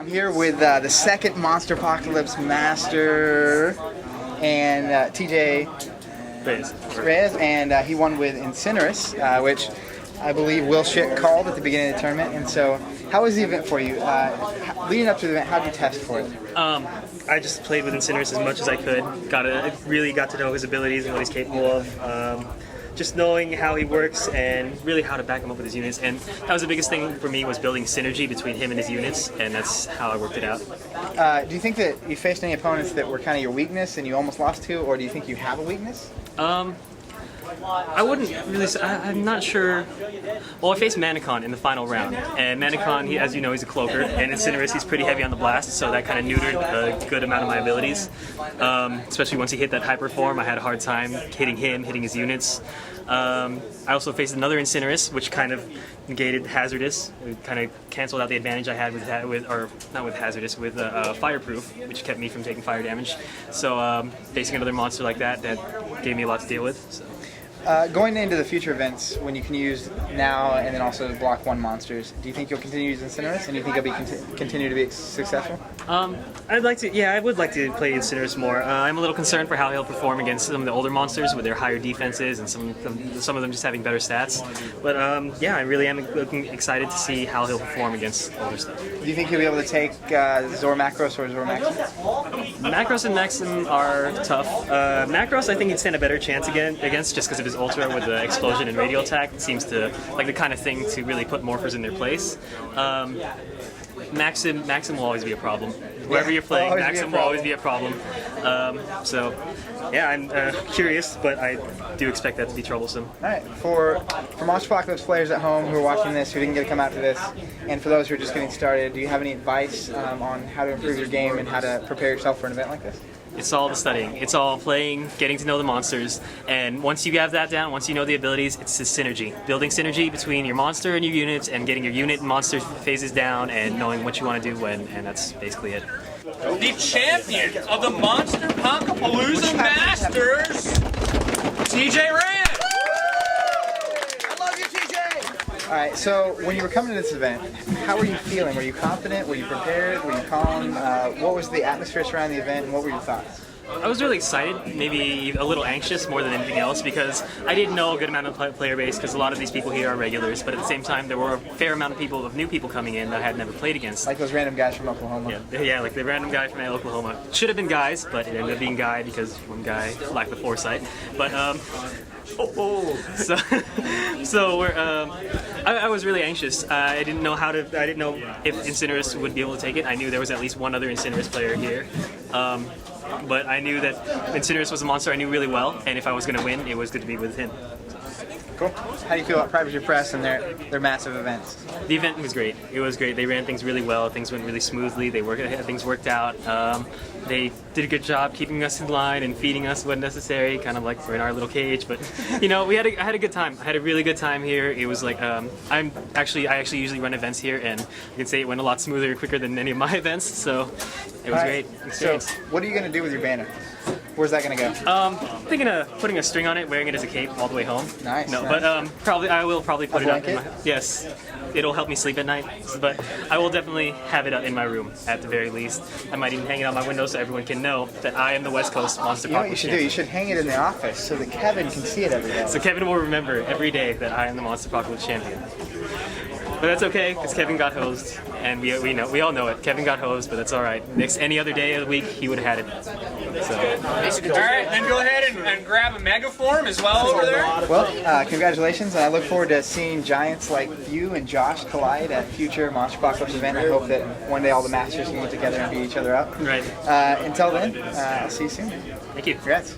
I'm here with the second Monsterpocalypse master, and TJ Reyes, and he won with Incinerus, which I believe Will Shit called at the beginning of the tournament. And so, how was the event for you? Leading up to the event, how did you test for it? I just played with Incinerus as much as I could. Really got to know his abilities and what he's capable of. Just knowing how he works and really how to back him up with his units. And that was the biggest thing for me, was building synergy between him and his units, and that's how I worked it out. Do you think that you faced any opponents that were kind of your weakness and you almost lost to, or do you think you have a weakness? I wouldn't really say, I'm not sure. Well, I faced Manicon in the final round, and Manicon, as you know, he's a cloaker, and Incinerus, he's pretty heavy on the blast, so that kind of neutered a good amount of my abilities. Especially once he hit that hyper form, I had a hard time hitting him, hitting his units. I also faced another Incinerus, which kind of negated Hazardous. It kind of canceled out the advantage I had with Fireproof, which kept me from taking fire damage. So facing another monster like that gave me a lot to deal with. So. Going into the future events, when you can use now and then also block 1 monsters, do you think you'll continue using Incinerus, and do you think it'll continue to be successful? I would like to play Incinerus more. I'm a little concerned for how he'll perform against some of the older monsters with their higher defenses and some of them just having better stats. But yeah, I really am excited to see how he'll perform against older stuff. Do you think he'll be able to take Zor Macros or Zor Maxim? Macros and Maxim are tough. Macros, I think he'd stand a better chance against just because of his Ultra with the explosion and radial attack. It seems to like the kind of thing to really put morphers in their place. Maxim will always be a problem. Wherever you're playing, Maxim will always be a problem. So, yeah, I'm curious, but I do expect that to be troublesome. All right, for Monsterpocalypse players at home who are watching this, who didn't get to come out to this, and for those who are just getting started, do you have any advice on how to improve your game and how to prepare yourself for an event like this? It's all the studying. It's all playing, getting to know the monsters, and once you have that down, once you know the abilities, it's the synergy. Building synergy between your monster and your units, and getting your unit and monster phases down, and knowing what you want to do when, and that's basically it. The champion of the Monsterpocapalooza Masters, TJ Reyes! All right, so when you were coming to this event, how were you feeling? Were you confident? Were you prepared? Were you calm? What was the atmosphere surrounding the event, and what were your thoughts? I was really excited, maybe a little anxious more than anything else, because I didn't know a good amount of player base, because a lot of these people here are regulars, but at the same time there were a fair amount of new people coming in that I had never played against. Like those random guys from Oklahoma. Yeah, like the random guy from Oklahoma. Should have been guys, but it ended up being guy because one guy lacked the foresight. But so we're I was really anxious. I didn't know if Incinerus would be able to take it. I knew there was at least one other Incinerus player here. But I knew that Incinerus was a monster I knew really well, and if I was going to win, it was good to be with him. Cool. How do you feel about Private Press and their massive events? The event was great. It was great. They ran things really well. Things went really smoothly. Things worked out. They did a good job keeping us in line and feeding us when necessary, kind of like we're in our little cage. But you know, I had a good time. I had a really good time here. It was like I actually usually run events here, and I can say it went a lot smoother and quicker than any of my events. So it was great experience. So what are you going to do with your banner? Where's that going to go? I'm thinking of putting a string on it, wearing it as a cape all the way home. Nice. No, nice. But I will probably put it up in my, blanket? yes. It'll help me sleep at night, but I will definitely have it up in my room at the very least. I might even hang it on my window so everyone can know that I am the West Coast Monsterpocapalooza. You know what you should do? You should hang it in the office so that Kevin can see it every day. So Kevin will remember every day that I am the Monsterpocapalooza champion. But that's okay, because Kevin got hosed, and we all know it. Kevin got hosed, but that's all right. Any other day of the week, he would have had it. So. All right, then go ahead and grab a Megaform as well over there. Well, congratulations, and I look forward to seeing giants like you and Josh collide at future Monsterpocalypse event. I hope that one day all the masters can get together and beat each other up. Right. Until then, I'll see you soon. Thank you. Congrats.